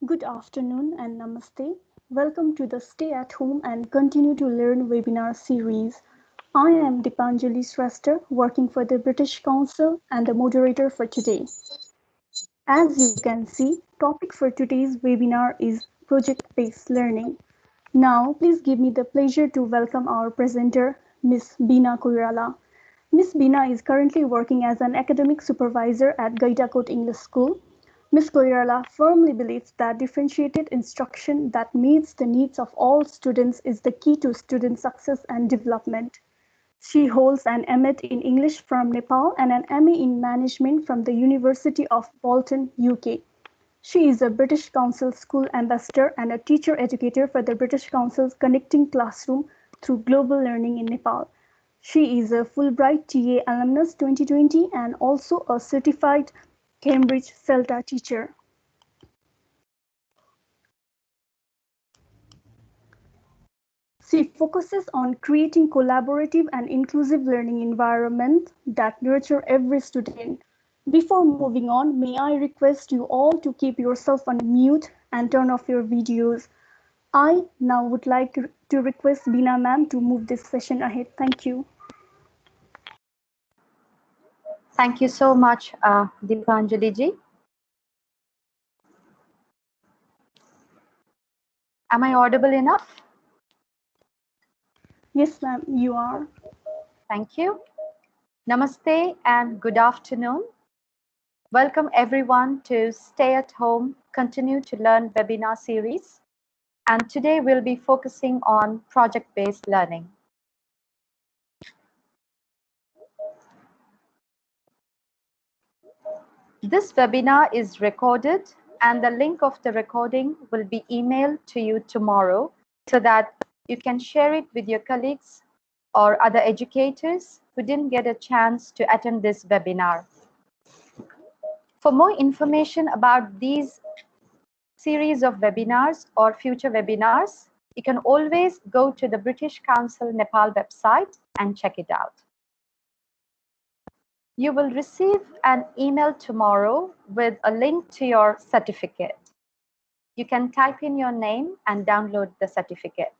Good afternoon and namaste. Welcome to the Stay at Home and Continue to Learn webinar series. I am Dipanjali Shrestha, working for the British Council and the moderator for today. As you can see, topic for today's webinar is project-based learning. Now, please give me the pleasure to welcome our presenter, Ms. Beena Koirala. Ms. Beena is currently working as an academic supervisor at Gaitakot English School. Ms. Koirala firmly believes that differentiated instruction that meets the needs of all students is the key to student success and development. She holds an M.Ed in English from Nepal and an MA in Management from the University of Bolton, UK. She is a British Council School Ambassador and a teacher educator for the British Council's Connecting Classroom through Global Learning in Nepal. She is a Fulbright TA alumnus 2020 and also a certified Cambridge CELTA teacher. She focuses on creating collaborative and inclusive learning environments that nurture every student. Before moving on, may I request you all to keep yourself on mute and turn off your videos. I now would like to request Beena ma'am to move this session ahead. Thank you. Thank you so much, Dipanjali ji. Am I audible enough? Yes, ma'am, you are. Thank you. Namaste and good afternoon. Welcome everyone to Stay at Home, Continue to Learn webinar series. And today we'll be focusing on project-based learning. This webinar is recorded and the link of the recording will be emailed to you tomorrow so that you can share it with your colleagues or other educators who didn't get a chance to attend this webinar. For more information about these series of webinars or future webinars, you can always go to the British Council Nepal website and check it out. You will receive an email tomorrow with a link to your certificate. You can type in your name and download the certificate.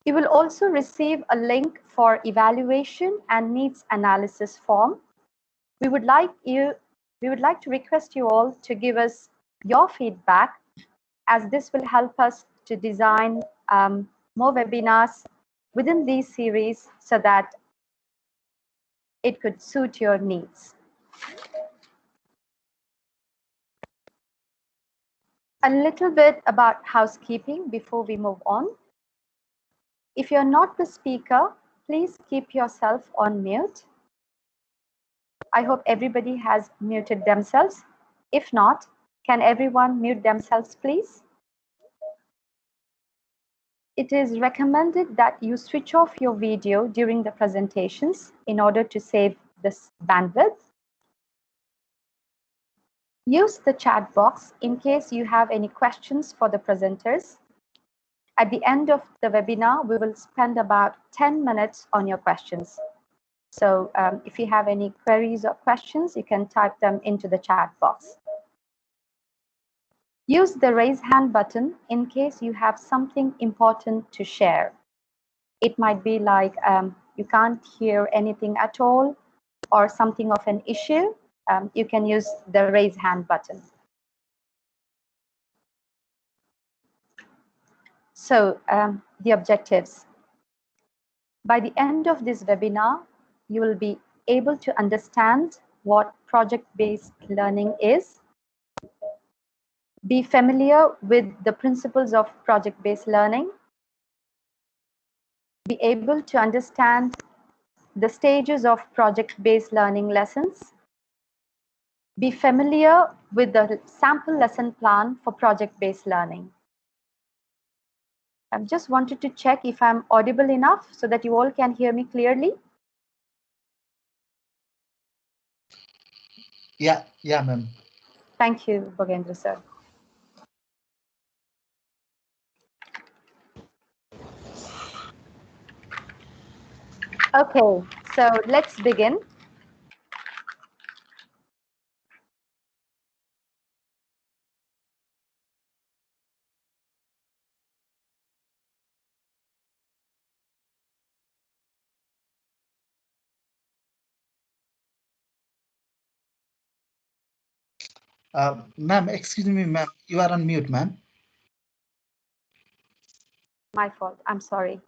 You will also receive a link for evaluation and needs analysis form. We would like to request you all to give us your feedback, as this will help us to design more webinars within these series so that it could suit your needs. A little bit about housekeeping before we move on. If you're not the speaker, please keep yourself on mute. I hope everybody has muted themselves. If not, can everyone mute themselves, please? It is recommended that you switch off your video during the presentations in order to save this bandwidth. Use the chat box in case you have any questions for the presenters. At the end of the webinar, we will spend about 10 minutes on your questions. So if you have any queries or questions, you can type them into the chat box. Use the raise hand button in case you have something important to share. It might be like you can't hear anything at all or something of an issue. You can use the raise hand button. So the objectives. By the end of this webinar, you will be able to understand what project-based learning is, be familiar with the principles of project-based learning, be able to understand the stages of project-based learning lessons, be familiar with the sample lesson plan for project-based learning. I just wanted to check if I'm audible enough so that you all can hear me clearly. Yeah, ma'am. Thank you, Bhogendra sir. Okay, so let's begin. Ma'am, excuse me, ma'am. You are on mute, ma'am. My fault. I'm sorry.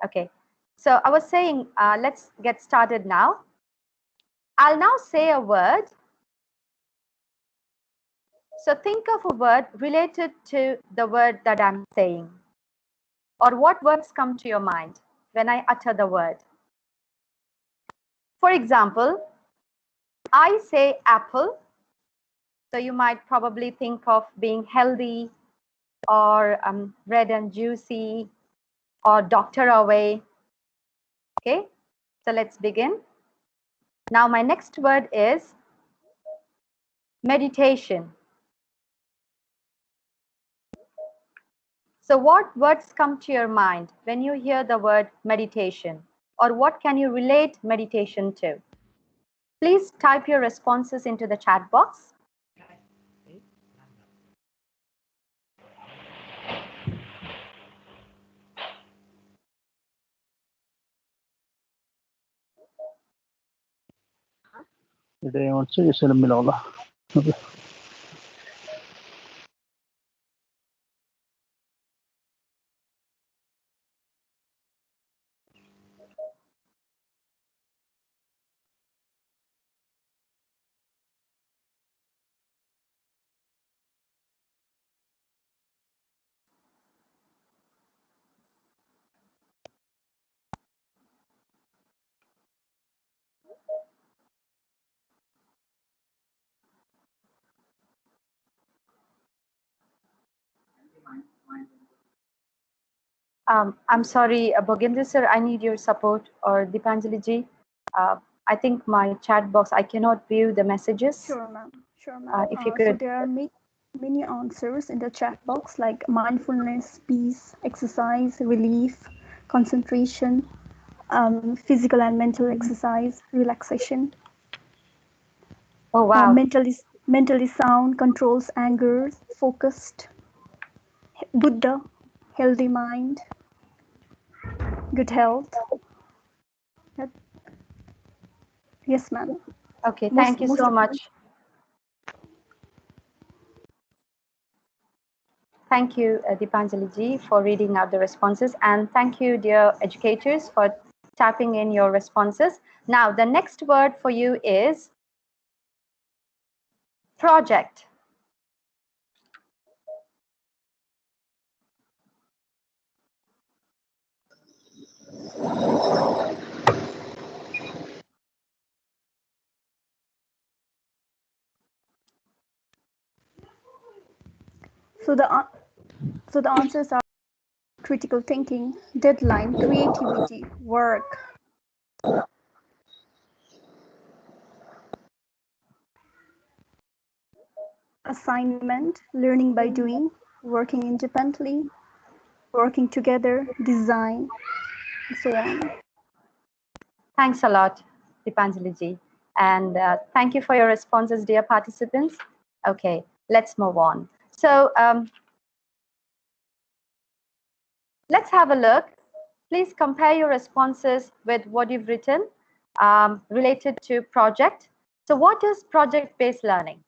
Okay. So I was saying, let's get started now. I'll now say a word. So think of a word related to the word that I'm saying. Or what words come to your mind when I utter the word? For example, I say apple. So you might probably think of being healthy or red and juicy or doctor away. Okay, so let's begin. Now my next word is meditation. So what words come to your mind when you hear the word meditation? Or what can you relate meditation to? Please type your responses into the chat box. Today also you said Milola. Okay. I'm sorry, Bhogendra sir, I need your support, or Dipanjali ji. I think my chat box, I cannot view the messages. Sure, ma'am. Sure, ma'am. If you So could. there are many answers in the chat box, like mindfulness, peace, exercise, relief, concentration, physical and mental exercise, relaxation. Oh, wow. Mentally sound, controls anger, focused. Buddha, healthy mind, good health. Yes, ma'am. Okay, thank you so much. Thank you, Dipanjali ji, for reading out the responses. And thank you, dear educators, for typing in your responses. Now, the next word for you is project. So the answers are critical thinking, deadline, creativity, work, assignment, learning by doing, working independently, working together, design, and so on. Thanks a lot, Dipanjali ji. And thank you for your responses, dear participants. Okay, let's move on. So let's have a look. Please compare your responses with what you've written related to project. So what is project-based learning?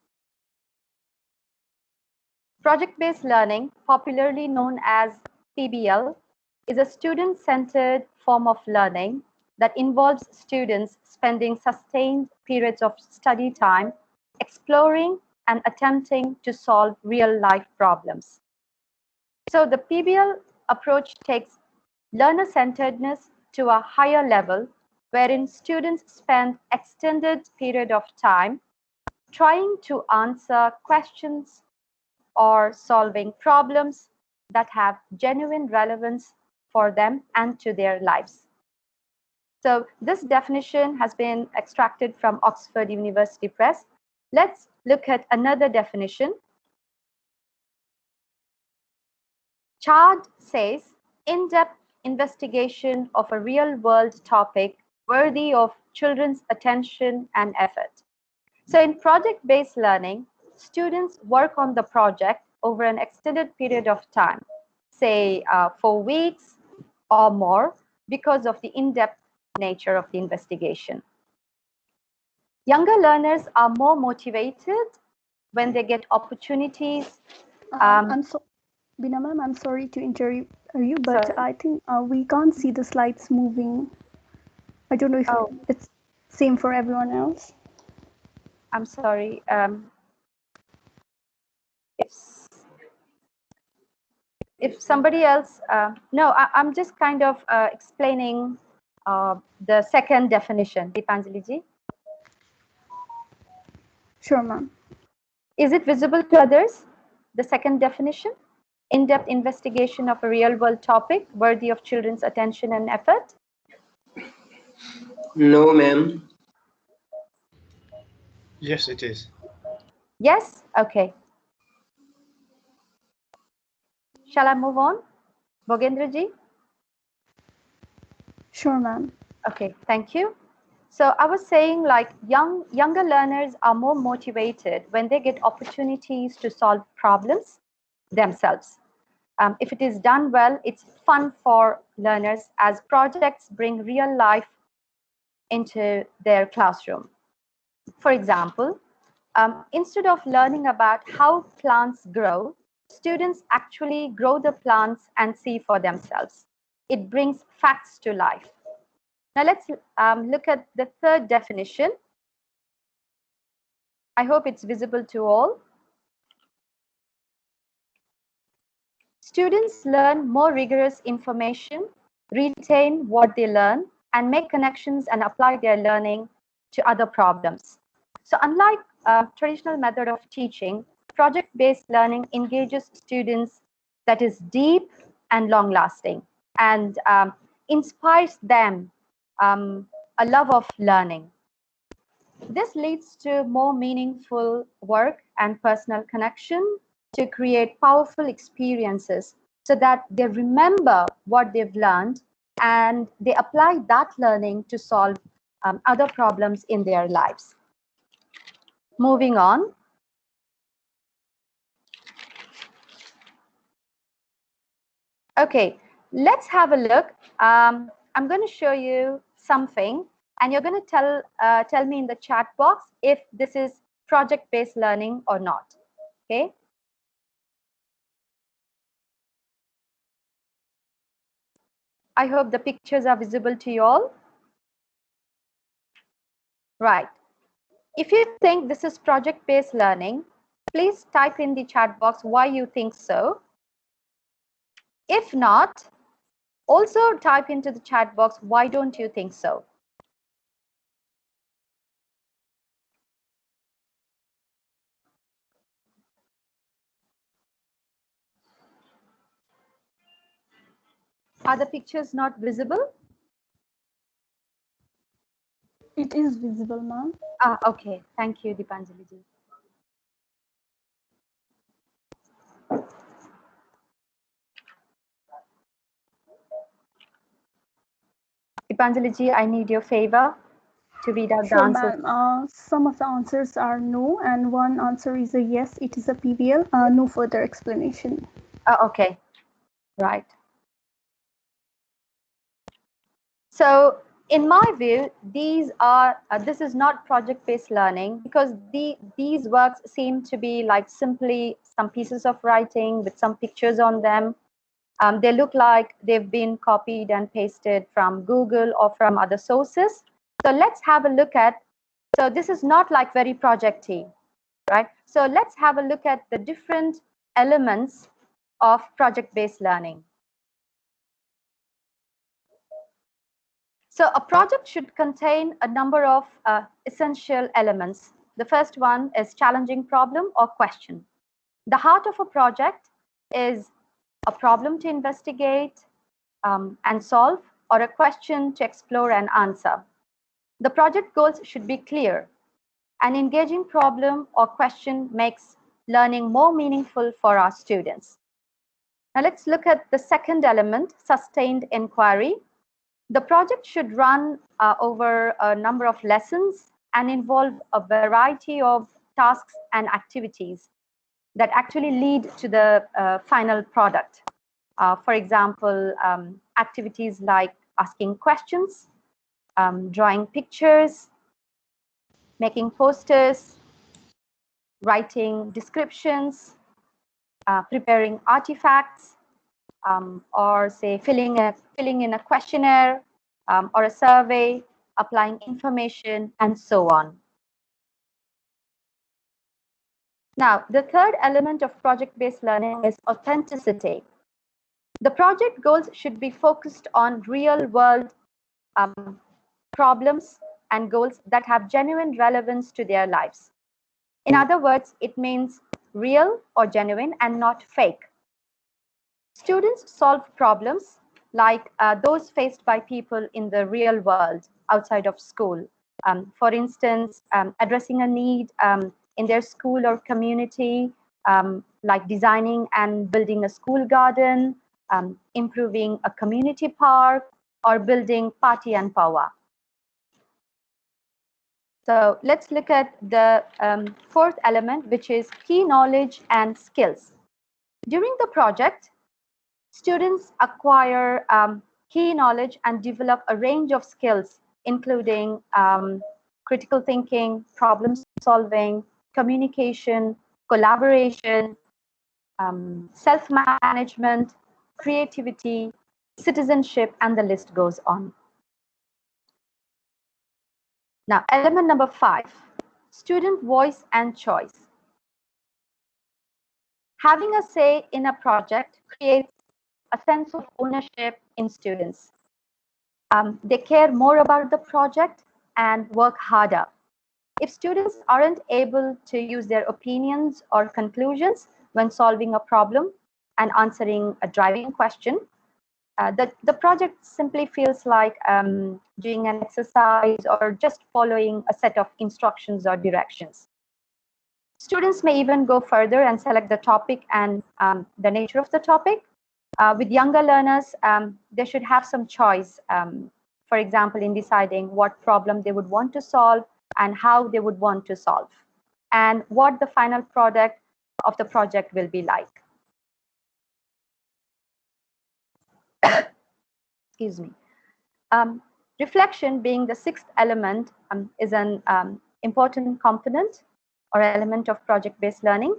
Project-based learning, popularly known as PBL, is a student-centered form of learning that involves students spending sustained periods of study time exploring and attempting to solve real-life problems. So the PBL approach takes learner-centeredness to a higher level, wherein students spend extended period of time trying to answer questions or solving problems that have genuine relevance for them and to their lives. So this definition has been extracted from Oxford University Press. Let's look at another definition. Chard says, in-depth investigation of a real-world topic worthy of children's attention and effort. So in project-based learning, students work on the project over an extended period of time, say 4 weeks or more, because of the in-depth nature of the investigation. Younger learners are more motivated when they get opportunities. I'm so, Bina ma'am, I'm sorry to interrupt you, but Sorry. I think we can't see the slides moving. I don't know if Oh, it's same for everyone else. I'm sorry. If if somebody else, no, I'm just kind of explaining the second definition, Deepanjali ji. Sure, ma'am. Is it visible to others? The second definition, in-depth investigation of a real-world topic worthy of children's attention and effort. No, ma'am. Yes, it is. Yes? Okay. Shall I move on? Bogendra ji? Sure, ma'am. Okay, thank you. So I was saying, like, younger learners are more motivated when they get opportunities to solve problems themselves. If it is done well, it's fun for learners as projects bring real life into their classroom. For example, instead of learning about how plants grow, students actually grow the plants and see for themselves. It brings facts to life. Now let's look at the third definition. I hope it's visible to all. Students learn more rigorous information, retain what they learn, and make connections and apply their learning to other problems. So unlike traditional method of teaching, project-based learning engages students that is deep and long-lasting and inspires them a love of learning. This leads to more meaningful work and personal connection to create powerful experiences so that they remember what they've learned and they apply that learning to solve other problems in their lives. Moving on. Okay, let's have a look. I'm going to show you something, and you're going to tell me in the chat box if this is project-based learning or not. Okay. I hope the pictures are visible to you all. Right. If you think this is project-based learning, please type in the chat box why you think so. If not, also type into the chat box why don't you think so. Are the pictures not visible? It is visible, ma'am. Okay. Thank you, Deepanjali ji. Deepanjali ji, I need your favor to read out the Sure, answers. ma'am. Some of the answers are no, and one answer is a yes, it is a PBL. No further explanation. Okay. Right. So in my view, these are this is not project-based learning because these works seem to be like simply some pieces of writing with some pictures on them. They look like they've been copied and pasted from Google or from other sources. So let's have a look at, so this is not like very project-y, right? So let's have a look at the different elements of project-based learning. So a project should contain a number of essential elements. The first one is challenging problem or question. The heart of a project is a problem to investigate and solve, or a question to explore and answer. The project goals should be clear. An engaging problem or question makes learning more meaningful for our students. Now let's look at the second element, sustained inquiry. The project should run over a number of lessons and involve a variety of tasks and activities that actually lead to the final product. For example, activities like asking questions, drawing pictures, making posters, writing descriptions, preparing artifacts, or say filling in a questionnaire or a survey, applying information, and so on. Now, the third element of project-based learning is authenticity. The project goals should be focused on real-world problems and goals that have genuine relevance to their lives. In other words, it means real or genuine and not fake. Students solve problems like those faced by people in the real world outside of school. For instance, addressing a need in their school or community, like designing and building a school garden, improving a community park, or building party and power. So let's look at the fourth element, which is key knowledge and skills. During the project, students acquire key knowledge and develop a range of skills, including critical thinking, problem solving, communication, collaboration, self-management, creativity, citizenship, and the list goes on. Now, element number 5, student voice and choice. Having a say in a project creates a sense of ownership in students. They care more about the project and work harder. If students aren't able to use their opinions or conclusions when solving a problem and answering a driving question, the project simply feels like doing an exercise or just following a set of instructions or directions. Students may even go further and select the topic and the nature of the topic. With younger learners, they should have some choice, for example, in deciding what problem they would want to solve and how they would want to solve, and what the final product of the project will be like. Excuse me. Reflection, being the sixth element, is an important component or element of project-based learning.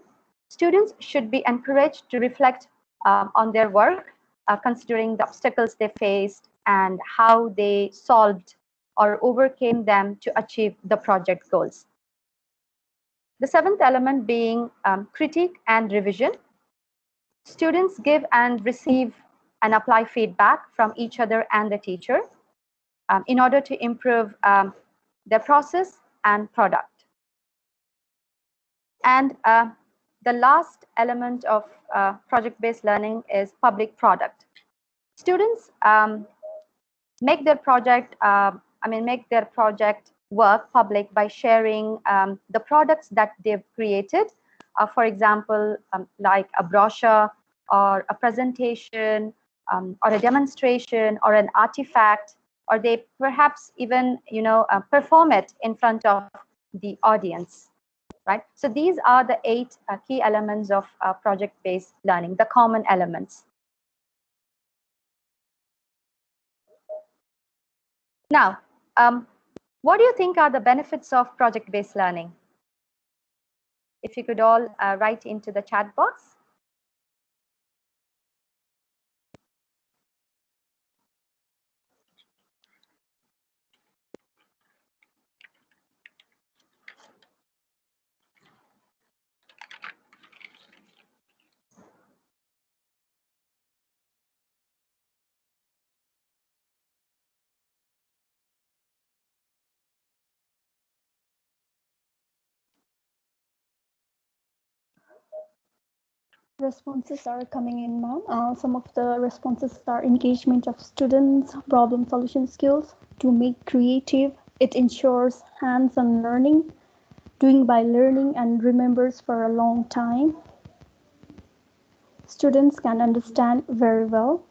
Students should be encouraged to reflect on their work, considering the obstacles they faced and how they solved or overcame them to achieve the project goals. The seventh element being critique and revision. Students give and receive and apply feedback from each other and the teacher in order to improve their process and product. And the last element of project-based learning is public product. Students make their project work public by sharing the products that they've created. For example, like a brochure or a presentation or a demonstration or an artifact, or they perhaps even perform it in front of the audience. Right? So these are the 8 key elements of project-based learning, the common elements. Now, what do you think are the benefits of project-based learning? If you could all write into the chat box. Responses are coming in, ma'am. Some of the responses are engagement of students, problem solution skills, to make creative, it ensures hands-on learning, doing by learning and remembers for a long time. Students can understand very well,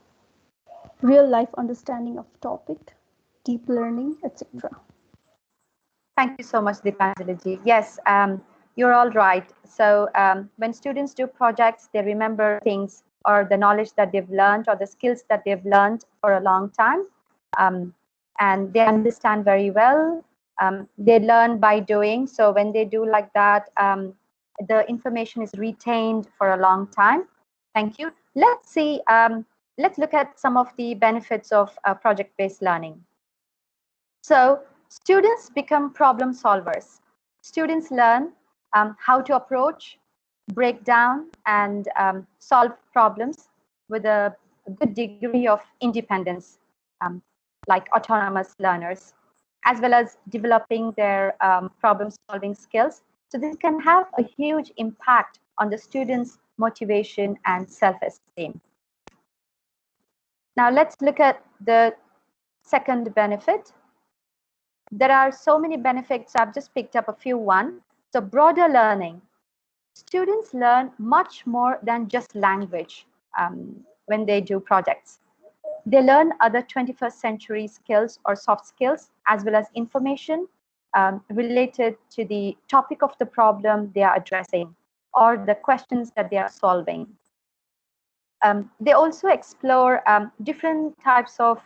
real life understanding of topic, deep learning, etc. Thank you so much, Deepanjali. Yes, you're all right. So when students do projects, they remember things or the knowledge that they've learned or the skills that they've learned for a long time. And they understand very well. They learn by doing. So when they do like that, the information is retained for a long time. Thank you. Let's see, let's look at some of the benefits of project-based learning. So students become problem solvers. Students learn how to approach, break down, and solve problems with a good degree of independence, like autonomous learners, as well as developing their problem-solving skills. So this can have a huge impact on the students' motivation and self-esteem. Now let's look at the second benefit. There are so many benefits. I've just picked up a few one. So broader learning. Students learn much more than just language when they do projects. They learn other 21st century skills or soft skills, as well as information related to the topic of the problem they are addressing or the questions that they are solving. They also explore different types of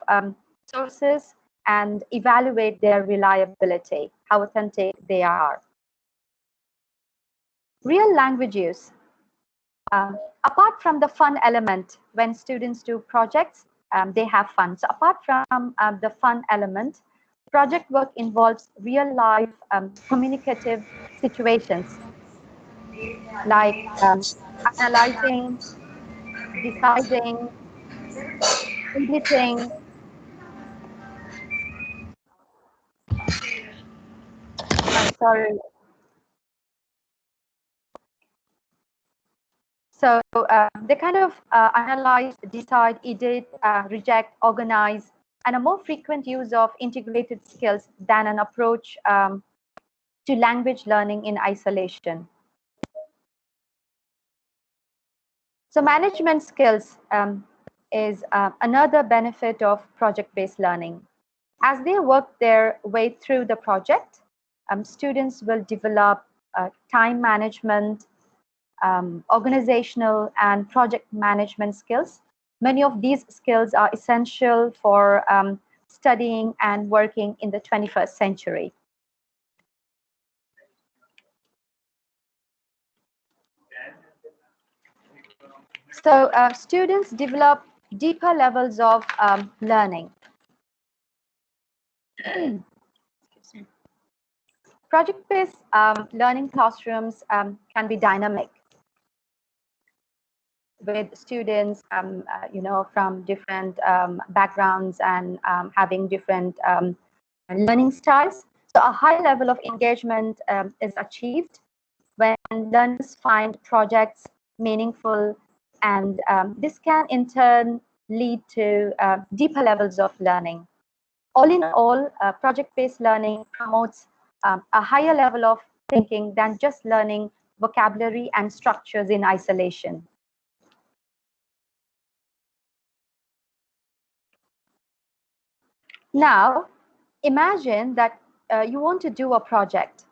sources and evaluate their reliability, how authentic they are. Real language use. Apart from the fun element, when students do projects, they have fun. So apart from the fun element, project work involves real life communicative situations like analyzing, deciding, editing. I'm sorry. So they kind of analyze, decide, edit, reject, organize, and a more frequent use of integrated skills than an approach to language learning in isolation. So management skills is another benefit of project-based learning. As they work their way through the project, students will develop time management, organizational and project management skills. Many of these skills are essential for studying and working in the 21st century. So students develop deeper levels of learning. Project-based learning classrooms can be dynamic, with students, from different backgrounds and having different learning styles. So a high level of engagement is achieved when learners find projects meaningful, and this can in turn lead to deeper levels of learning. All in all, project-based learning promotes a higher level of thinking than just learning vocabulary and structures in isolation. Now, imagine that you want to do a project.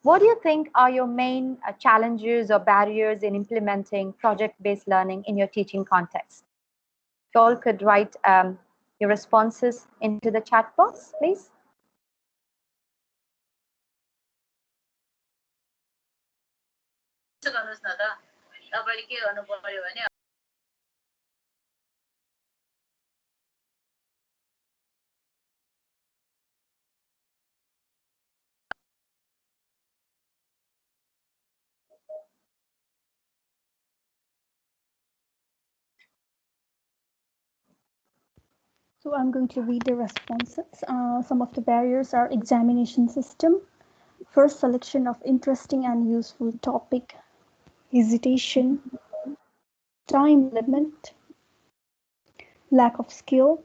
What do you think are your main challenges or barriers in implementing project-based learning in your teaching context? You all could write your responses into the chat box, please. So I'm going to read the responses. Some of the barriers are examination system, first selection of interesting and useful topic, hesitation, time limit, lack of skill,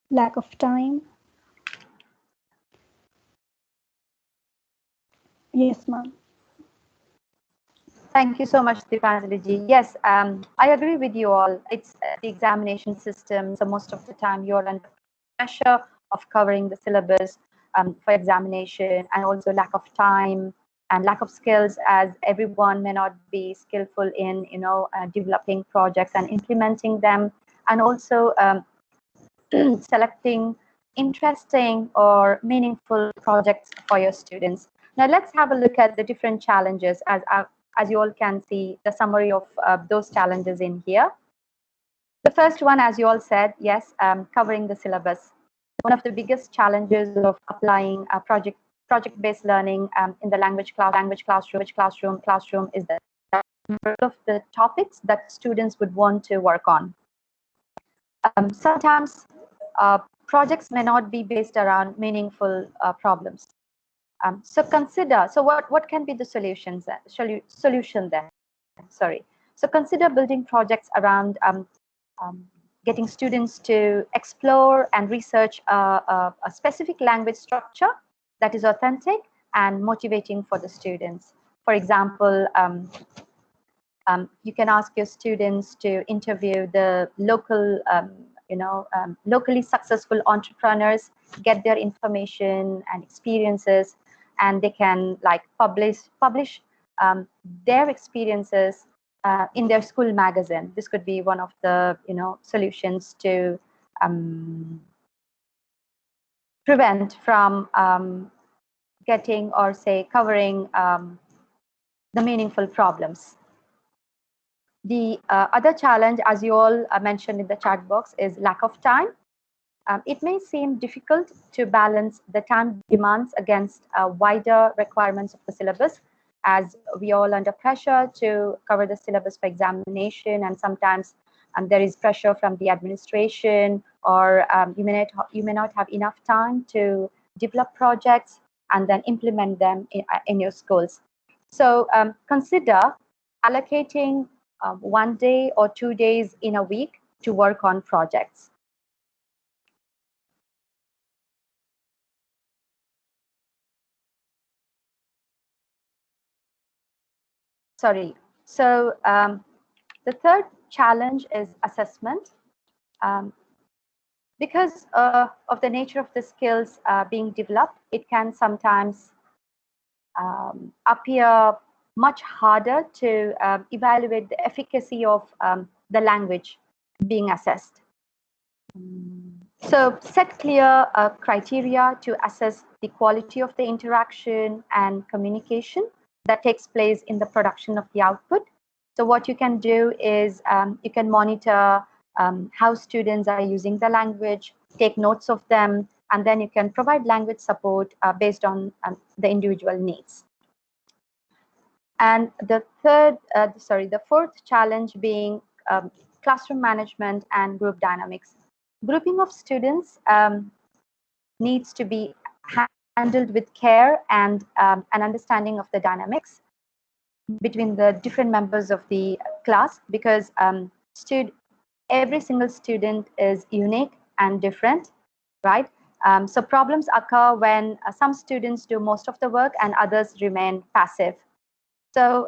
lack of time. Yes, ma'am. Thank you so much, Deepanjali. Yes, I agree with you all. It's the examination system. So most of the time you're under pressure of covering the syllabus for examination, and also lack of time and lack of skills, as everyone may not be skillful in, developing projects and implementing them, and also selecting interesting or meaningful projects for your students. Now let's have a look at the different challenges. As you all can see, the summary of those challenges in here. The first one, as you all said, yes, covering the syllabus. One of the biggest challenges of applying a project-based learning in the language classroom is that of the topics that students would want to work on. Sometimes projects may not be based around meaningful problems. So what can be the solution then? Sorry. So consider building projects around getting students to explore and research a specific language structure that is authentic and motivating for the students. For example, you can ask your students to interview the local, locally successful entrepreneurs, get their information and experiences, and they can like publish their experiences in their school magazine. This could be one of the solutions to prevent from getting or say covering the meaningful problems. The other challenge, as you all mentioned in the chat box, is lack of time. It may seem difficult to balance the time demands against wider requirements of the syllabus, as we all under pressure to cover the syllabus for examination, and sometimes there is pressure from the administration, or you may not have enough time to develop projects and then implement them in your schools. So consider allocating 1 day or 2 days in a week to work on projects. Sorry. So the third challenge is assessment. Because of the nature of the skills being developed, it can sometimes appear much harder to evaluate the efficacy of the language being assessed. So set clear criteria to assess the quality of the interaction and communication that takes place in the production of the output. So what you can do is you can monitor how students are using the language, take notes of them, and then you can provide language support based on the individual needs. And the fourth challenge being classroom management and group dynamics. Grouping of students needs to be handled with care and an understanding of the dynamics between the different members of the class, because every single student is unique and different, right? So problems occur when some students do most of the work and others remain passive. So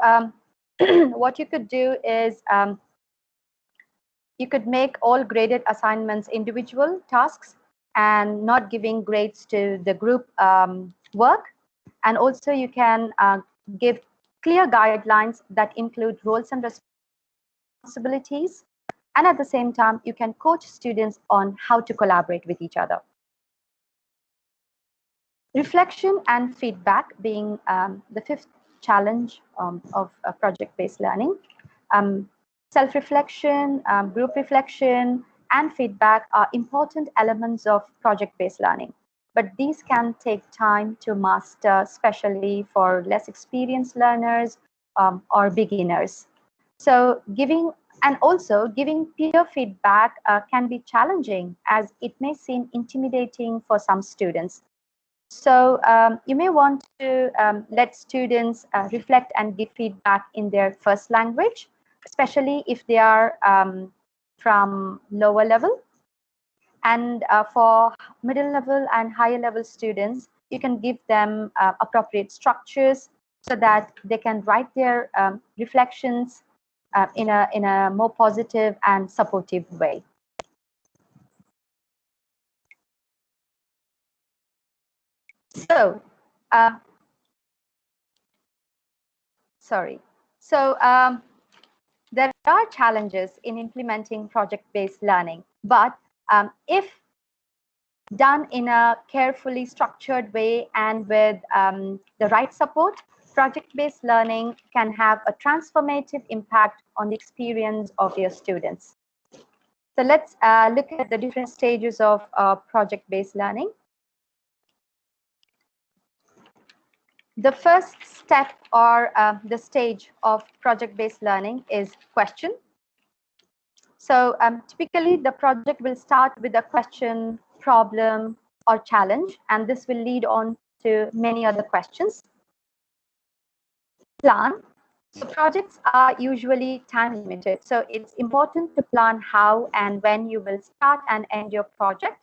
what you could do is you could make all graded assignments individual tasks and not giving grades to the group work. And also you can give clear guidelines that include roles and responsibilities. And at the same time, you can coach students on how to collaborate with each other. Reflection and feedback being the fifth challenge of project-based learning. Self-reflection, group reflection, and feedback are important elements of project-based learning, but these can take time to master, especially for less experienced learners or beginners. So giving peer feedback can be challenging, as it may seem intimidating for some students. So you may want to let students reflect and give feedback in their first language, especially if they are from lower level. And for middle level and higher level students, you can give them appropriate structures so that they can write their reflections in a more positive and supportive way. So, sorry. So there are challenges in implementing project-based learning, but if done in a carefully structured way and with the right support, project-based learning can have a transformative impact on the experience of your students. So let's look at the different stages of project-based learning. The first step or the stage of project-based learning is question. So typically the project will start with a question, problem, or challenge, and this will lead on to many other questions. Plan. So projects are usually time limited. So it's important to plan how and when you will start and end your project,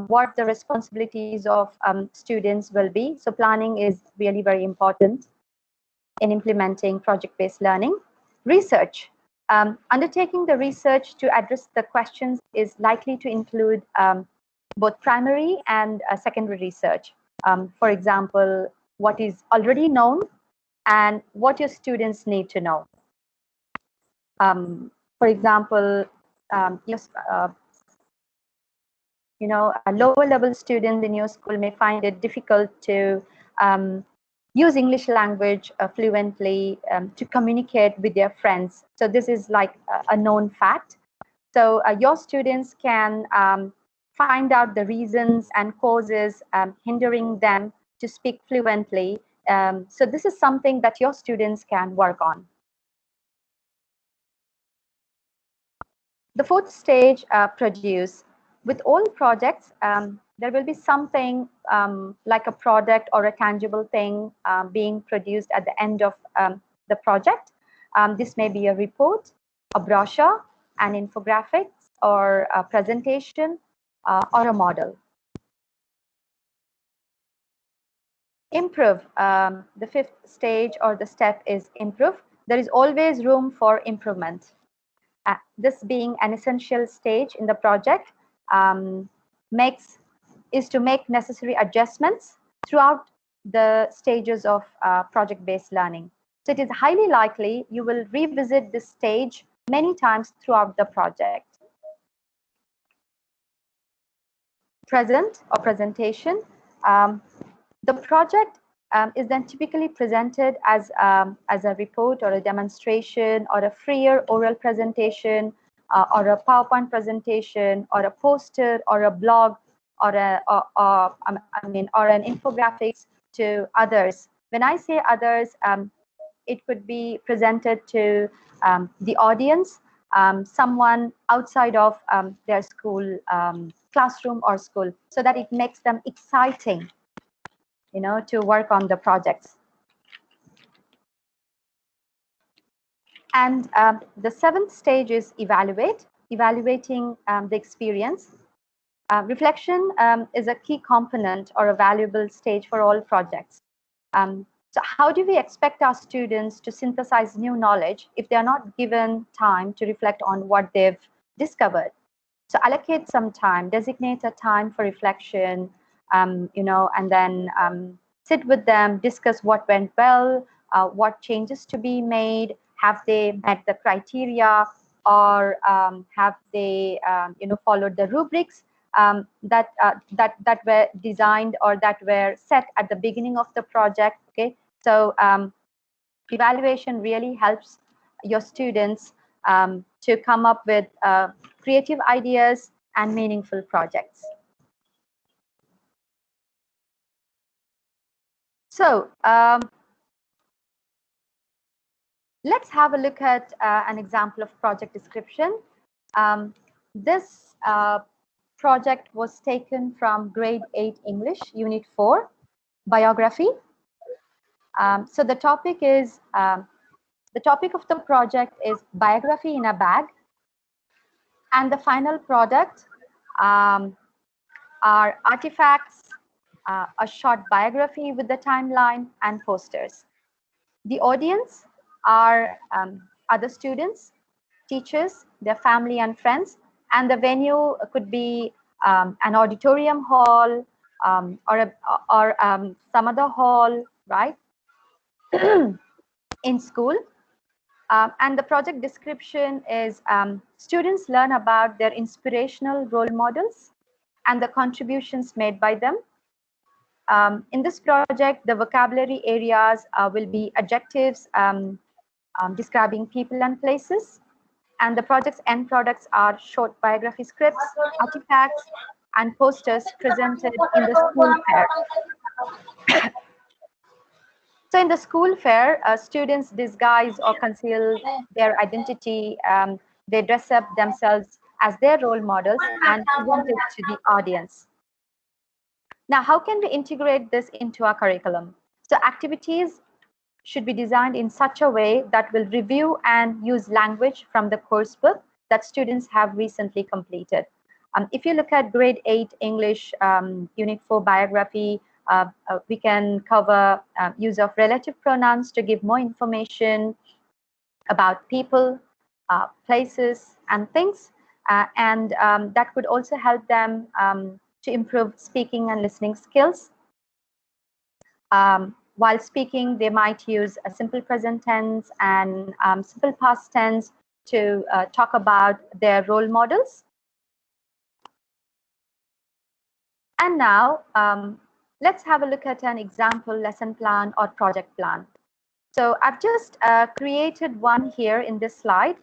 what the responsibilities of students will be. So planning is really very important in implementing project-based learning. Research. Undertaking the research to address the questions is likely to include both primary and secondary research. For example, what is already known and what your students need to know. For example, yes, lower level students in your school may find it difficult to use English language fluently to communicate with their friends. So this is like a known fact. So your students can find out the reasons and causes hindering them to speak fluently. So this is something that your students can work on. The fourth stage, produce. With all projects, there will be something like a product or a tangible thing being produced at the end of the project. This may be a report, a brochure, an infographic, or a presentation, or a model. Improve. The fifth stage or the step is improve. There is always room for improvement. This being an essential stage in the project, is to make necessary adjustments throughout the stages of project-based learning. So it is highly likely you will revisit this stage many times throughout the project. Present or presentation. The project is then typically presented as a report or a demonstration or a freer oral presentation or a PowerPoint presentation or a poster or a blog or an infographics to others. When I say others, it could be presented to the audience, someone outside of their school classroom or school, so that it makes them exciting, to work on the projects. And the seventh stage is evaluating the experience. Reflection is a key component or a valuable stage for all projects. So how do we expect our students to synthesize new knowledge if they're not given time to reflect on what they've discovered? So allocate some time, designate a time for reflection, and then sit with them, discuss what went well, what changes to be made, have they met the criteria, or have they followed the rubrics that were designed or that were set at the beginning of the project. Okay, so evaluation really helps your students to come up with creative ideas and meaningful projects. So let's have a look at an example of project description. This project was taken from grade 8 English, unit 4, biography. So the topic of the project is biography in a bag, and the final product are artifacts, a short biography with the timeline, and posters. The audience are other students, teachers, their family and friends, and the venue could be an auditorium hall or some other hall, right? In school. And the project description is students learn about their inspirational role models, and the contributions made by them. In this project, the vocabulary areas will be adjectives describing people and places, and the project's end products are short biography scripts, artifacts, and posters presented in the school fair. So in the school fair, students disguise or conceal their identity. They dress up themselves as their role models and present it to the audience. Now, how can we integrate this into our curriculum? So activities should be designed in such a way that will review and use language from the course book that students have recently completed. If you look at grade 8 English Unit 4 biography, we can cover use of relative pronouns to give more information about people, places, and things. And that could also help them to improve speaking and listening skills. While speaking, they might use a simple present tense and simple past tense to talk about their role models. And now, let's have a look at an example lesson plan or project plan. So I've just created one here in this slide.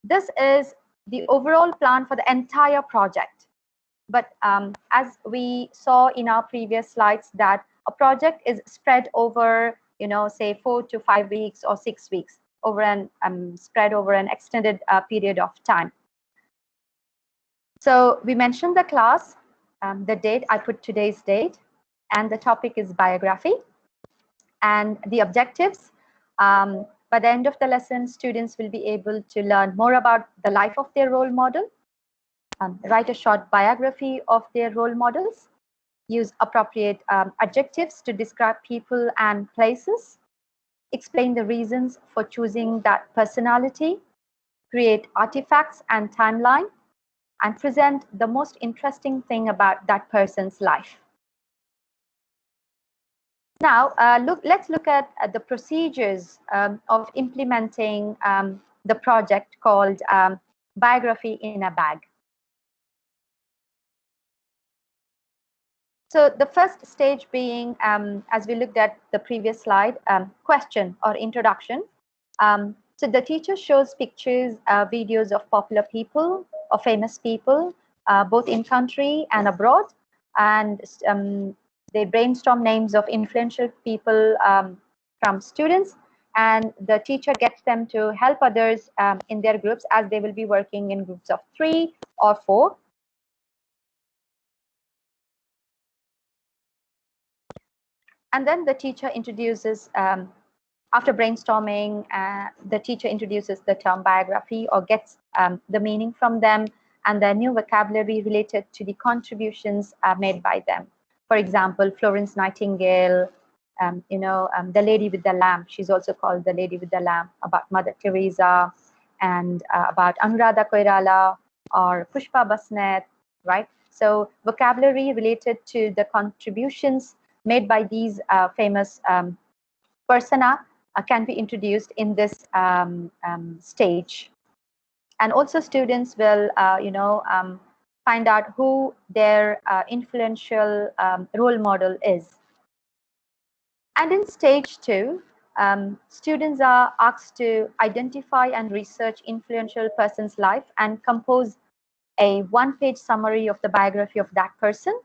This is the overall plan for the entire project. But as we saw in our previous slides, that a project is spread over, say 4 to 5 weeks or 6 weeks, over an spread over an extended period of time. So we mentioned the class, the date, I put today's date, and the topic is biography. And the objectives, by the end of the lesson, students will be able to learn more about the life of their role model, write a short biography of their role models, use appropriate adjectives to describe people and places, explain the reasons for choosing that personality, create artifacts and timeline, and present the most interesting thing about that person's life. Now, let's look at the procedures of implementing the project called Biography in a Bag. So the first stage being, as we looked at the previous slide, question or introduction. So the teacher shows pictures, videos of popular people or famous people, both in country and abroad, and they brainstorm names of influential people from students, and the teacher gets them to help others in their groups, as they will be working in groups of 3 or 4. And then the teacher introduces, after brainstorming, the teacher introduces the term biography or gets the meaning from them and the new vocabulary related to the contributions made by them. For example, Florence Nightingale, the lady with the lamp, she's also called the lady with the lamp, about Mother Teresa, and about Anuradha Koirala or Pushpa Basnet, right? So vocabulary related to the contributions made by these famous persona can be introduced in this stage. And also students will, find out who their influential role model is. And in stage 2, students are asked to identify and research influential person's life and compose a one-page summary of the biography of that person.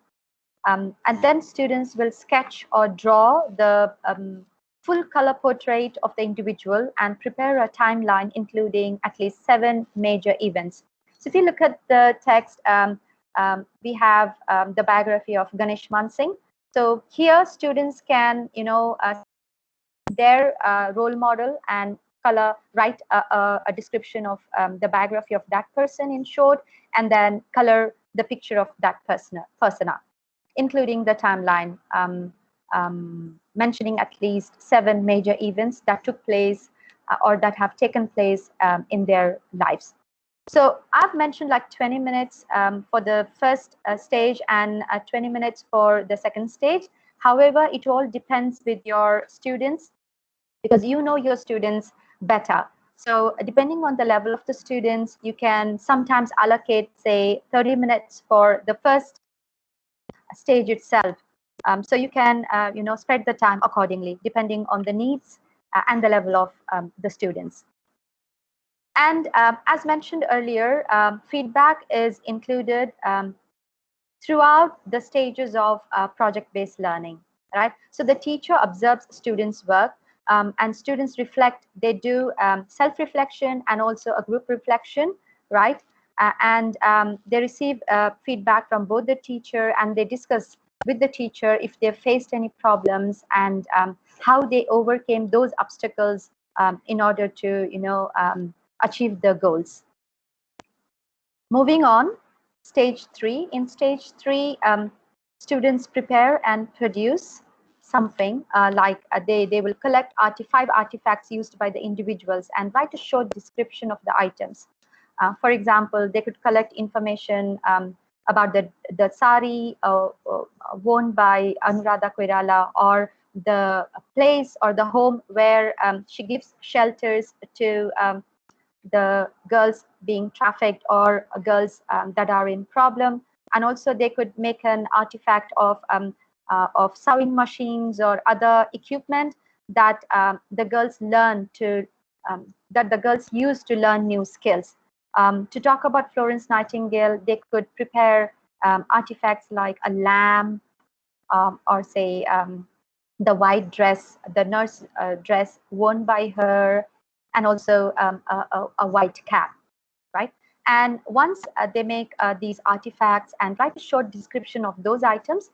And then students will sketch or draw the full color portrait of the individual and prepare a timeline including at least 7 major events. So if you look at the text, we have the biography of Ganesh Mansingh. So here students can, their role model and write a description of the biography of that person in short, and then color the picture of that persona, including the timeline, mentioning at least 7 major events that took place or that have taken place in their lives. So I've mentioned like 20 minutes for the first stage and 20 minutes for the second stage. However, it all depends with your students, because you know your students better. So depending on the level of the students, you can sometimes allocate, say, 30 minutes for the first stage itself. So you can, spread the time accordingly, depending on the needs and the level of the students. And as mentioned earlier, feedback is included throughout the stages of project-based learning, right? So the teacher observes students' work, and students reflect. They do self-reflection and also a group reflection, right? And they receive feedback from both the teacher, and they discuss with the teacher if they faced any problems and how they overcame those obstacles in order to, achieve the goals. Moving on, stage 3. In stage 3, students prepare and produce something they will collect 5 artifacts used by the individuals and write a short description of the items. For example, they could collect information about the sari worn by Anuradha Koirala, or the place or the home where she gives shelters to the girls being trafficked, or girls that are in problem. And also they could make an artifact of sewing machines or other equipment that the girls learn to that the girls use to learn new skills. To talk about Florence Nightingale, they could prepare artifacts like a lamp, or say the white dress, the nurse dress worn by her, and also a white cap, right? And once they make these artifacts and write a short description of those items,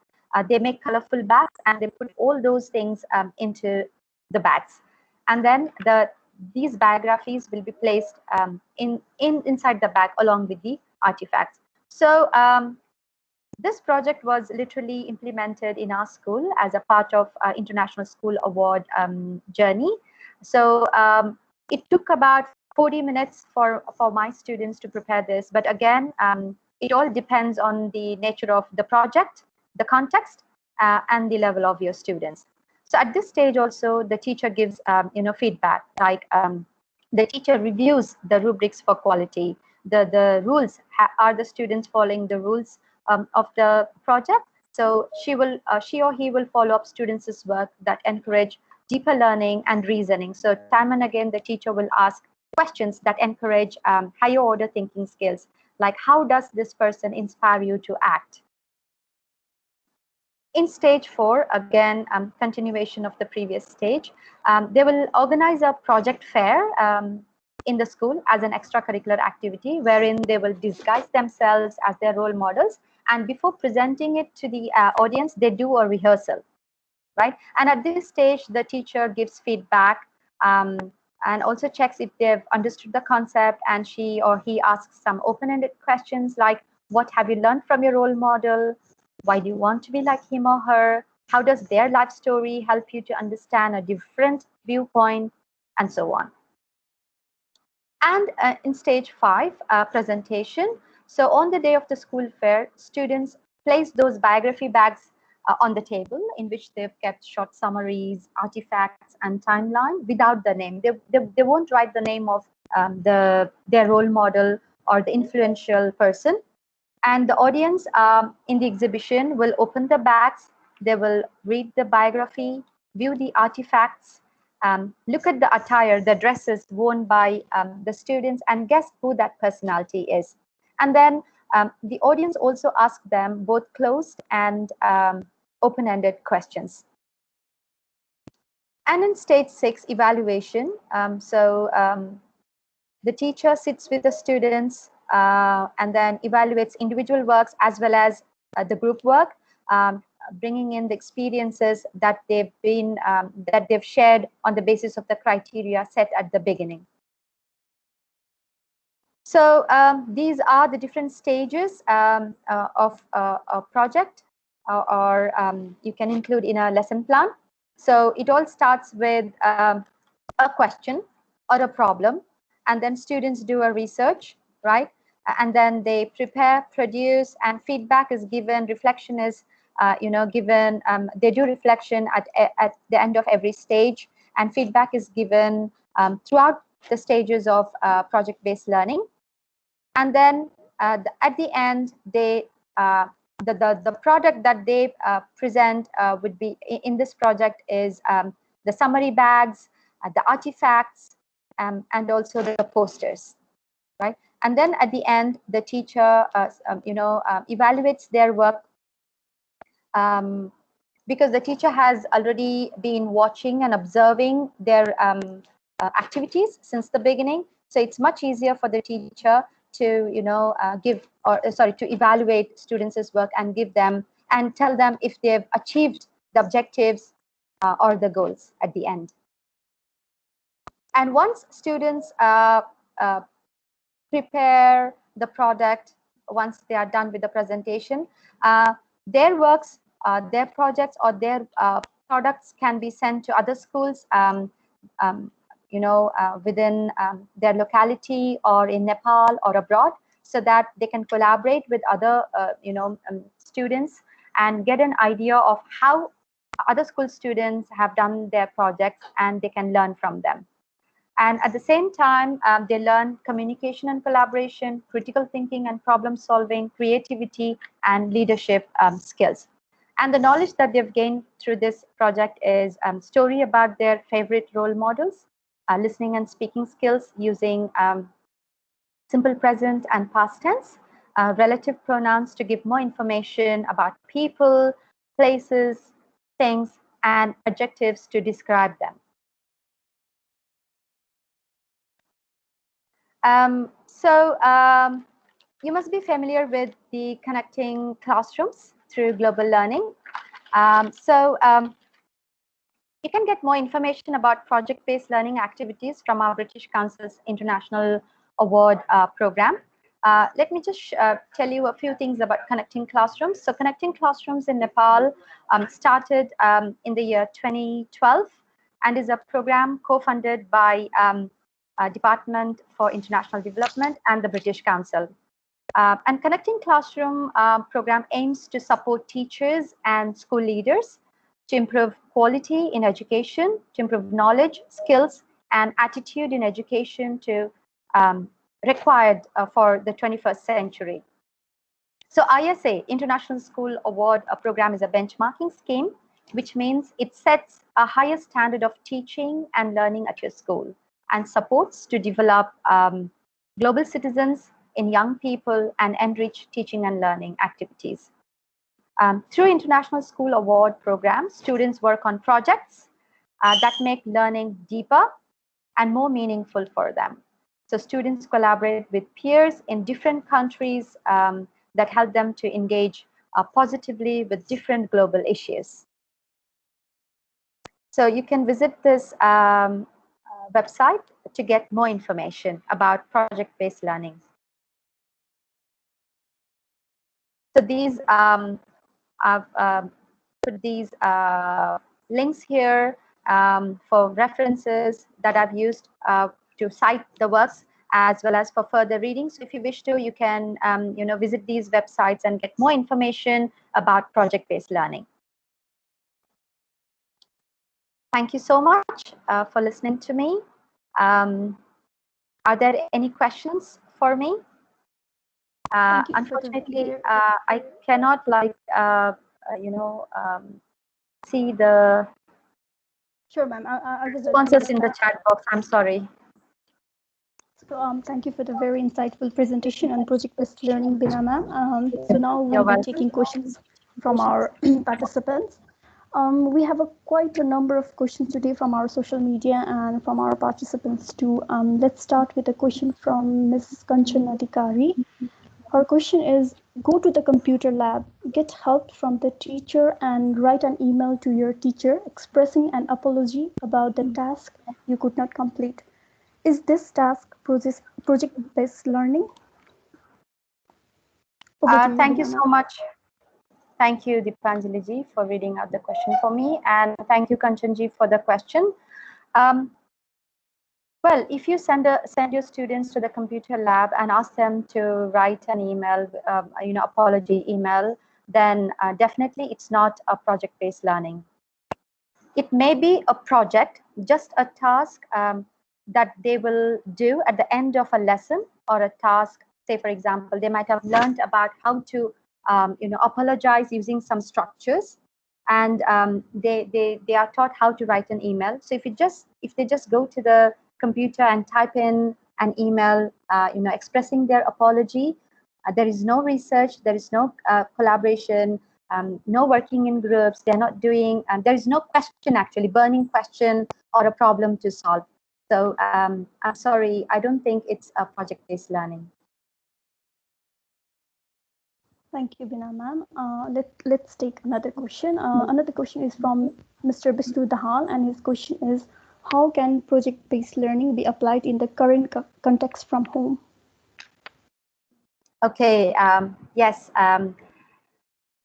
they make colorful bags and they put all those things into the bags. And then these biographies will be placed inside the bag along with the artifacts. So this project was literally implemented in our school as a part of International School Award journey. So it took about 40 minutes for my students to prepare this. But again, it all depends on the nature of the project, the context, and the level of your students. So at this stage also, the teacher gives feedback, like the teacher reviews the rubrics for quality, the rules. Are the students following the rules of the project? So she or he will follow up students' work that encourage deeper learning and reasoning. So time and again, the teacher will ask questions that encourage higher order thinking skills, like how does this person inspire you to act? In stage 4, again, continuation of the previous stage, they will organize a project fair in the school as an extracurricular activity, wherein they will disguise themselves as their role models. And before presenting it to the audience, they do a rehearsal, right? And at this stage, the teacher gives feedback and also checks if they've understood the concept, and she or he asks some open-ended questions like, what have you learned from your role model? Why do you want to be like him or her? How does their life story help you to understand a different viewpoint? And so on. And in stage 5, presentation. So on the day of the school fair, students place those biography bags on the table, in which they've kept short summaries, artifacts, and timeline without the name. They won't write the name of their role model or the influential person. And the audience in the exhibition will open the bags. They will read the biography, view the artifacts, look at the attire, the dresses worn by the students, and guess who that personality is. And then the audience also asks them both closed and open-ended questions. And in stage 6, evaluation. The teacher sits with the students and then evaluates individual works as well as the group work, bringing in the experiences that they've shared on the basis of the criteria set at the beginning. So these are the different stages of a project, or you can include in a lesson plan. So it all starts with a question or a problem, and then students do a research, right? And then they prepare, produce, and feedback is given. Reflection is, given. They do reflection at the end of every stage, and feedback is given throughout the stages of project-based learning. And then at the end, they the product that they present would be in this project is the summary bags, the artifacts, and also the posters, right? And then at the end, the teacher, evaluates their work, because the teacher has already been watching and observing their activities since the beginning. So it's much easier for the teacher to, to evaluate students' work and give them and tell them if they've achieved the objectives or the goals at the end. And once students prepare the product, once they are done with the presentation, their works, their projects, or their products can be sent to other schools, within their locality or in Nepal or abroad, so that they can collaborate with other, students and get an idea of how other school students have done their projects, and they can learn from them. And at the same time, they learn communication and collaboration, critical thinking and problem solving, creativity, and leadership skills. And the knowledge that they've gained through this project is story about their favorite role models, listening and speaking skills using simple present and past tense, relative pronouns to give more information about people, places, things, and adjectives to describe them. You must be familiar with the connecting classrooms through global learning. You can get more information about project-based learning activities from our British Council's International Award program. Let me just tell you a few things about Connecting Classrooms. So Connecting Classrooms in Nepal started in the year 2012 and is a program co-funded by Department for International Development and the British Council. And Connecting Classroom program aims to support teachers and school leaders to improve quality in education, to improve knowledge, skills, and attitude in education to required for the 21st century. So ISA, International School Award program, is a benchmarking scheme, which means it sets a higher standard of teaching and learning at your school and supports to develop global citizens in young people and enrich teaching and learning activities. Through International School Award program, students work on projects that make learning deeper and more meaningful for them. So students collaborate with peers in different countries that help them to engage positively with different global issues. So you can visit this website to get more information about project-based learning. So these I've put these links here for references that I've used to cite the works, as well as for further reading. So if you wish to, you can visit these websites and get more information about project-based learning. Thank you so much for listening to me. Are there any questions for me? Unfortunately, I cannot see the Sure, ma'am. I was responses in the chat box. I'm sorry. So thank you for the very insightful presentation on project-based learning, Bina ma'am. So now we'll be taking questions from our participants. We have quite a number of questions today from our social media and from our participants too. Let's start with a question from Ms. Kanchan Adhikari. Her question is, go to the computer lab, get help from the teacher, and write an email to your teacher expressing an apology about the task you could not complete. Is this task project-based learning? Thank you so much. Thank you, Dipanjali ji, for reading out the question for me. And thank you, Kanchan ji, for the question. Well, if you send your students to the computer lab and ask them to write an email, apology email, then definitely it's not a project-based learning. It may be a project, just a task that they will do at the end of a lesson or a task. Say, for example, they might have learned about how to apologize using some structures, and they are taught how to write an email. So if they just go to the computer and type in an email, expressing their apology, there is no research, there is no collaboration, no working in groups. They're not doing, there is no question, actually burning question or a problem to solve. So I'm sorry, I don't think it's a project-based learning. Thank you, Bina ma'am. Let's take another question. Another question is from Mr. Bisnu Dahal, and his question is, how can project-based learning be applied in the current context from home? Okay, yes.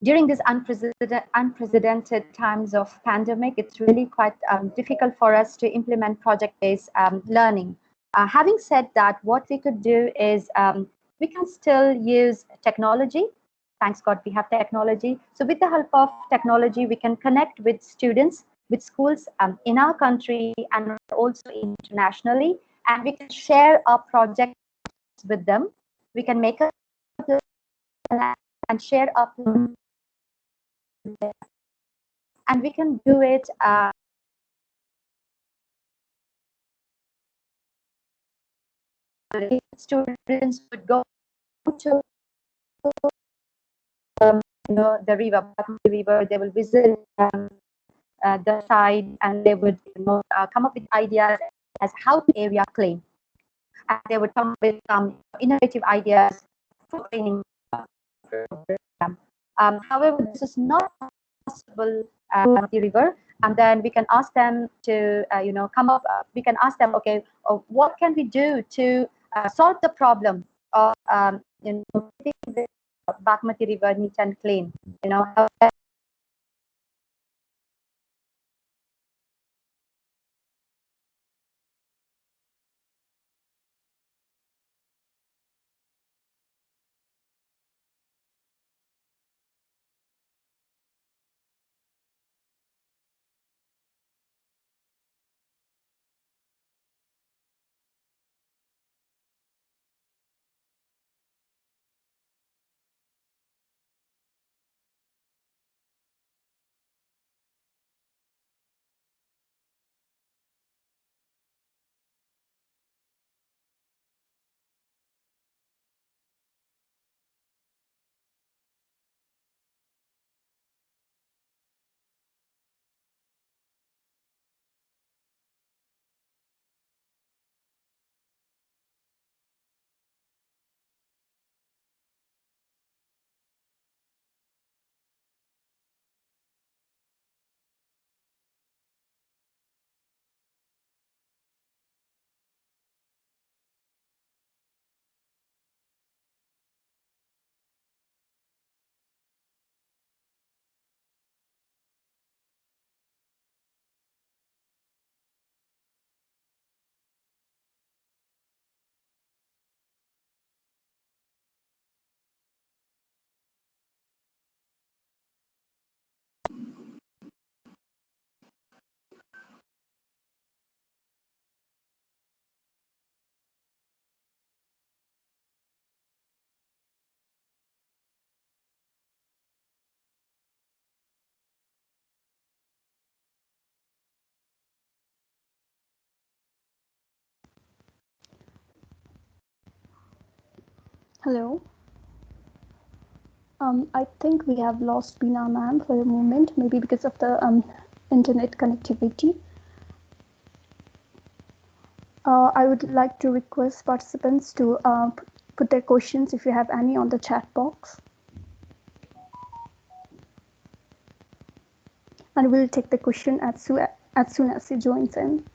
During these unprecedented times of pandemic, it's really quite difficult for us to implement project-based learning. Having said that, what we could do is we can still use technology. Thanks God, we have technology. So with the help of technology, we can connect with students, with schools in our country and also internationally, and we can share our projects with them. We can make a plan and share our plan, and we can do it students would go to the river, Bagmati river. They will visit the site, and they would come up with ideas as how the area clean, and they would come with some innovative ideas for cleaning program. However, this is not possible at the river, and then we can ask them to come up. We can ask them, okay, what can we do to solve the problem of keeping the Bagmati river neat and clean? How Hello. I think we have lost Bina ma'am for a moment, maybe because of the internet connectivity. I would like to request participants to put their questions, if you have any, on the chat box. And we'll take the question as soon as he joins in.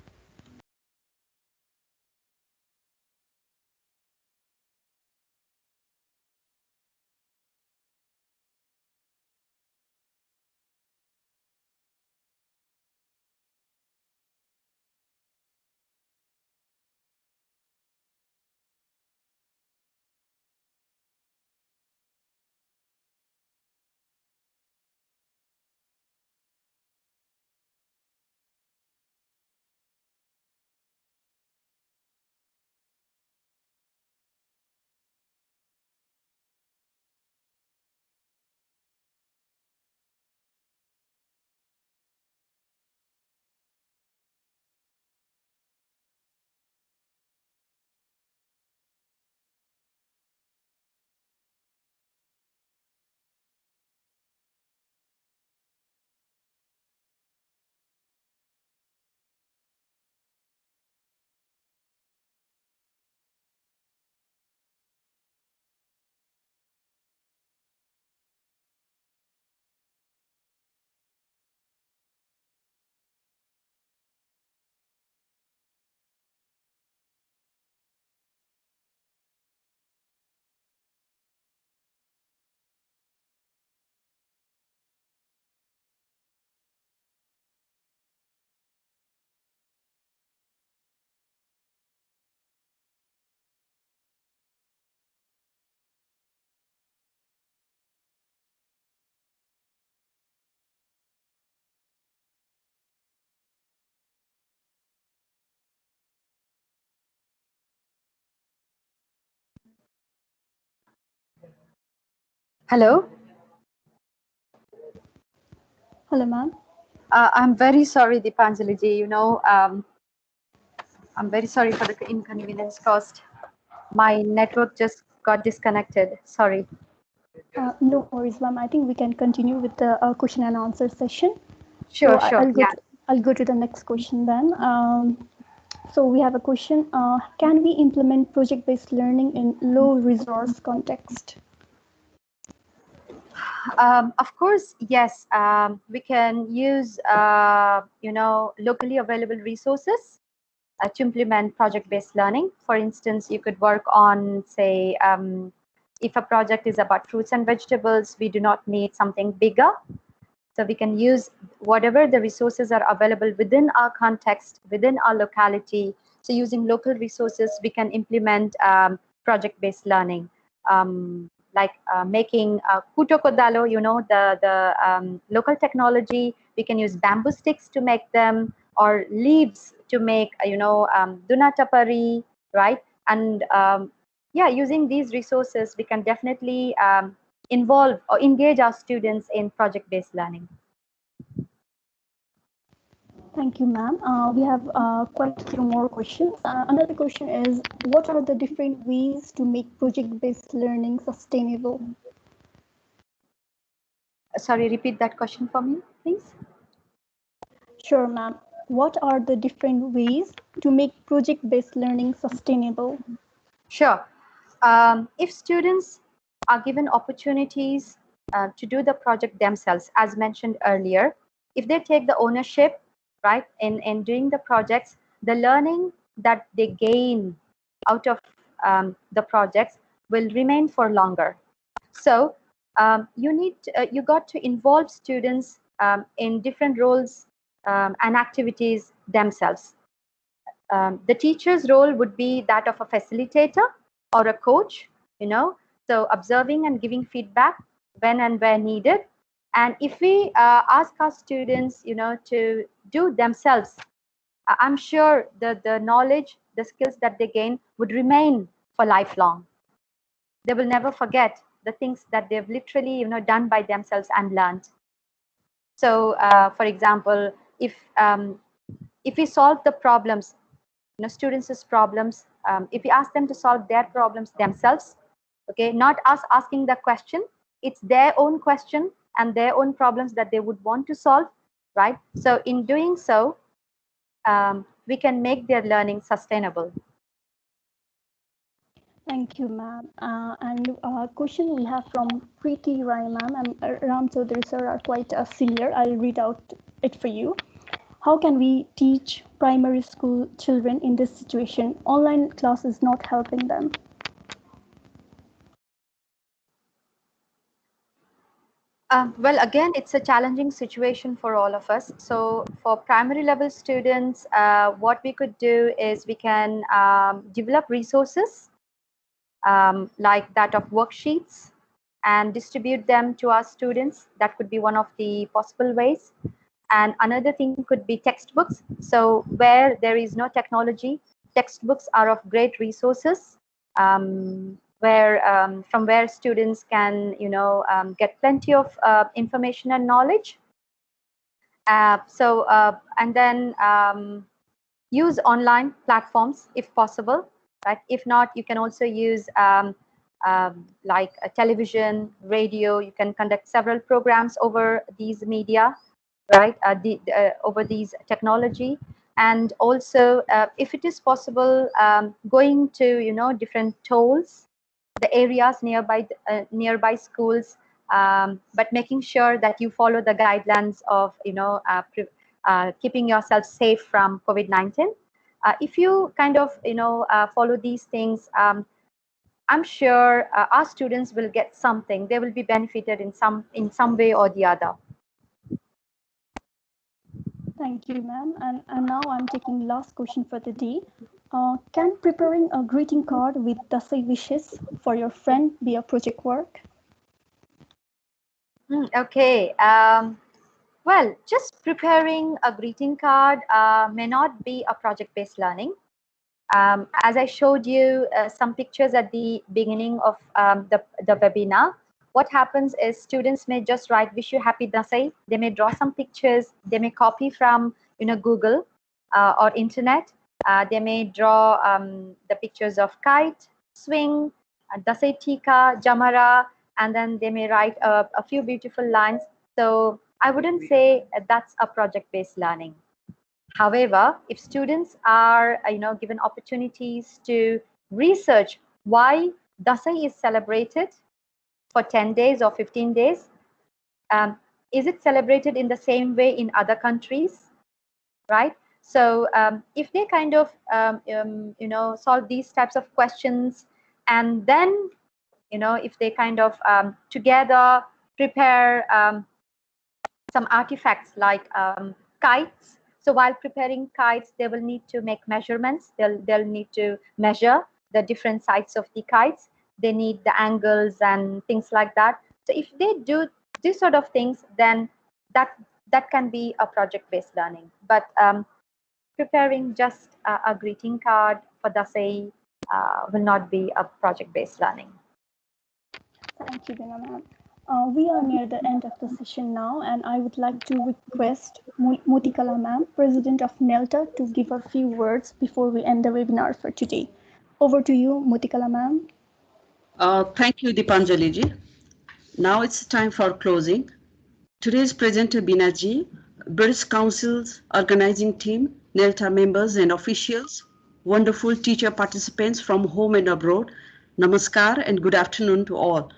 Hello. Hello, ma'am. I'm very sorry, Dipanjali ji. I'm very sorry for the inconvenience caused. My network just got disconnected. Sorry. No worries, ma'am. I think we can continue with the question and answer session. So Sure, sure. Yeah. I'll go to the next question then. So we have a question. Can we implement project-based learning in low-resource context? Of course, yes. We can use, locally available resources to implement project-based learning. For instance, you could work on, say, if a project is about fruits and vegetables, we do not need something bigger. So we can use whatever the resources are available within our context, within our locality. So using local resources, we can implement project-based learning. Like making kuto kodalo, the local technology. We can use bamboo sticks to make them, or leaves to make, duna tapari, right? And yeah, using these resources, we can definitely involve or engage our students in project-based learning. Thank you, ma'am. We have quite a few more questions. Another question is, what are the different ways to make project-based learning sustainable? Sorry, repeat that question for me, please. Sure, ma'am. What are the different ways to make project-based learning sustainable? Sure. If students are given opportunities to do the project themselves, as mentioned earlier, if they take the ownership, right, in doing the projects, the learning that they gain out of the projects will remain for longer. So you got to involve students in different roles and activities themselves. The teacher's role would be that of a facilitator or a coach, so observing and giving feedback when and where needed. And if we ask our students, to do themselves, I'm sure the knowledge, the skills that they gain would remain for lifelong. They will never forget the things that they've literally, done by themselves and learned. So, for example, if we solve the problems, students' problems, if we ask them to solve their problems themselves, okay, not us asking the question, it's their own question and their own problems that they would want to solve, right? So in doing so, we can make their learning sustainable. Thank you, ma'am. And question we have from Preeti Rai, ma'am, and Ram Chaudhary sir are quite similar. I'll read out it for you. How can we teach primary school children in this situation? Online class is not helping them. Well, again, it's a challenging situation for all of us. So for primary level students, what we could do is we can develop resources like that of worksheets and distribute them to our students. That could be one of the possible ways. And another thing could be textbooks. So where there is no technology, textbooks are of great resources, from where students can, get plenty of information and knowledge. And then use online platforms if possible, right? If not, you can also use like a television, radio. You can conduct several programs over these media, right? Over these technology. And also, if it is possible, going to, different tolls, the areas nearby schools, but making sure that you follow the guidelines of, keeping yourself safe from COVID-19. If you kind of, follow these things, I'm sure our students will get something. They will be benefited in some way or the other. Thank you, ma'am. And now I'm taking last question for the day. Can preparing a greeting card with Dasai wishes for your friend be a project work? Okay. Well, just preparing a greeting card may not be a project-based learning. As I showed you some pictures at the beginning of the webinar, what happens is students may just write wish you happy Dasai. They may draw some pictures. They may copy from Google or internet. They may draw the pictures of kite, swing, Dasai Tika, Jamara, and then they may write a few beautiful lines. So I wouldn't say that's a project-based learning. However, if students are given opportunities to research why Dasai is celebrated for 10 days or 15 days, is it celebrated in the same way in other countries, right? So if they kind of solve these types of questions, and then if they kind of together prepare some artifacts like kites. So while preparing kites, they will need to make measurements. They'll need to measure the different sides of the kites. They need the angles and things like that. So if they do these sort of things, then that can be a project-based learning. But preparing just a greeting card for Dasai will not be a project-based learning. Thank you, Bina ma'am. We are near the end of the session now, and I would like to request Motikala ma'am, President of NELTA, to give a few words before we end the webinar for today. Over to you, Motikala ma'am. Thank you, Dipanjali ji. Now it's time for closing. Today's presenter Binaji, British Council's organizing team, NELTA members and officials, wonderful teacher participants from home and abroad, namaskar and good afternoon to all.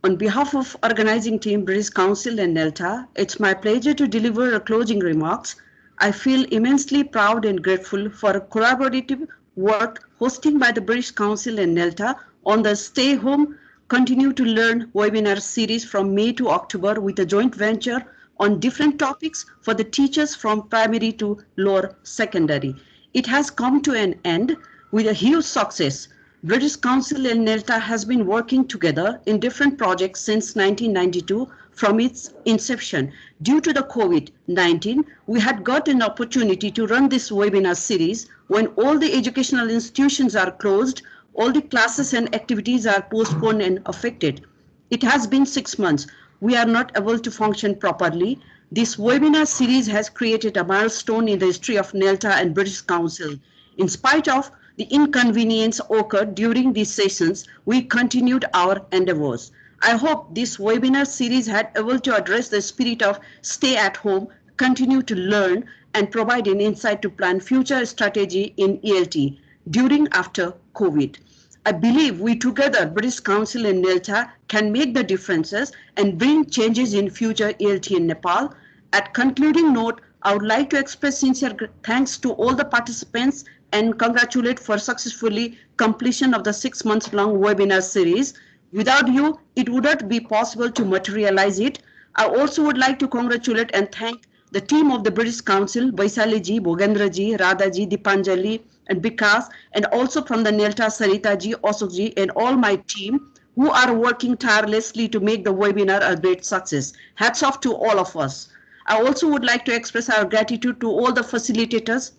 On behalf of organizing team, British Council and NELTA, it's my pleasure to deliver a closing remarks. I feel immensely proud and grateful for a collaborative work hosting by the British Council and NELTA on the Stay Home, Continue to Learn webinar series from May to October with a joint venture on different topics for the teachers from primary to lower secondary. It has come to an end with a huge success. British Council and NELTA has been working together in different projects since 1992 from its inception. Due to the COVID-19, we had got an opportunity to run this webinar series when all the educational institutions are closed, all the classes and activities are postponed and affected. It has been 6 months. We are not able to function properly. This webinar series has created a milestone in the history of NELTA and British Council. In spite of the inconvenience occurred during these sessions, we continued our endeavors. I hope this webinar series had able to address the spirit of stay at home, continue to learn, and provide an insight to plan future strategy in ELT during after COVID. I believe we together, British Council and NELTA, can make the differences and bring changes in future ELT in Nepal. At concluding note, I would like to express sincere thanks to all the participants and congratulate for successfully completion of the 6 months long webinar series. Without you, it wouldn't be possible to materialize it. I also would like to congratulate and thank the team of the British Council, Vaisali ji, Bhogendra ji, Radha ji, Dipanjali, and Vikas, and also from the NELTA, Sarita ji, Osok ji, and all my team who are working tirelessly to make the webinar a great success. Hats off to all of us. I also would like to express our gratitude to all the facilitators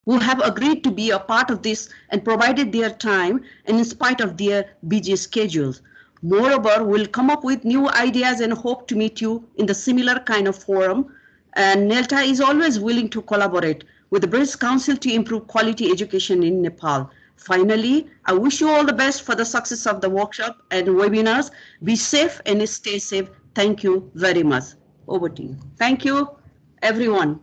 who have agreed to be a part of this and provided their time and in spite of their busy schedules. Moreover, we'll come up with new ideas and hope to meet you in the similar kind of forum. And NELTA is always willing to collaborate with the British Council to improve quality education in Nepal. Finally, I wish you all the best for the success of the workshop and webinars. Be safe and stay safe. Thank you very much. Over to you. Thank you, everyone.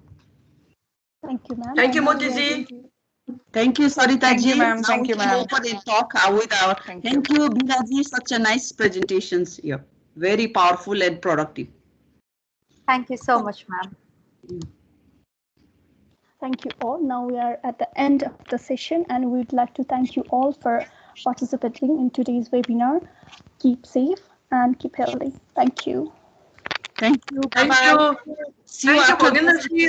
Thank you, ma'am. Thank you, And now we are Moti going ji. to- Thank you, Sarita Thank ji. you, ma'am. Now Thank we you, can ma'am. open and talk with our. Thank Thank you, Bina ji. Such a nice presentations here. Very powerful and productive. Thank you so much, ma'am. Thank you all. Now we are at the end of the session, and we'd like to thank you all for participating in today's webinar. Keep safe and keep healthy. Thank you. Thank you. Thank Bye-bye. you. See you Thank you, after Bhogendra this. ji.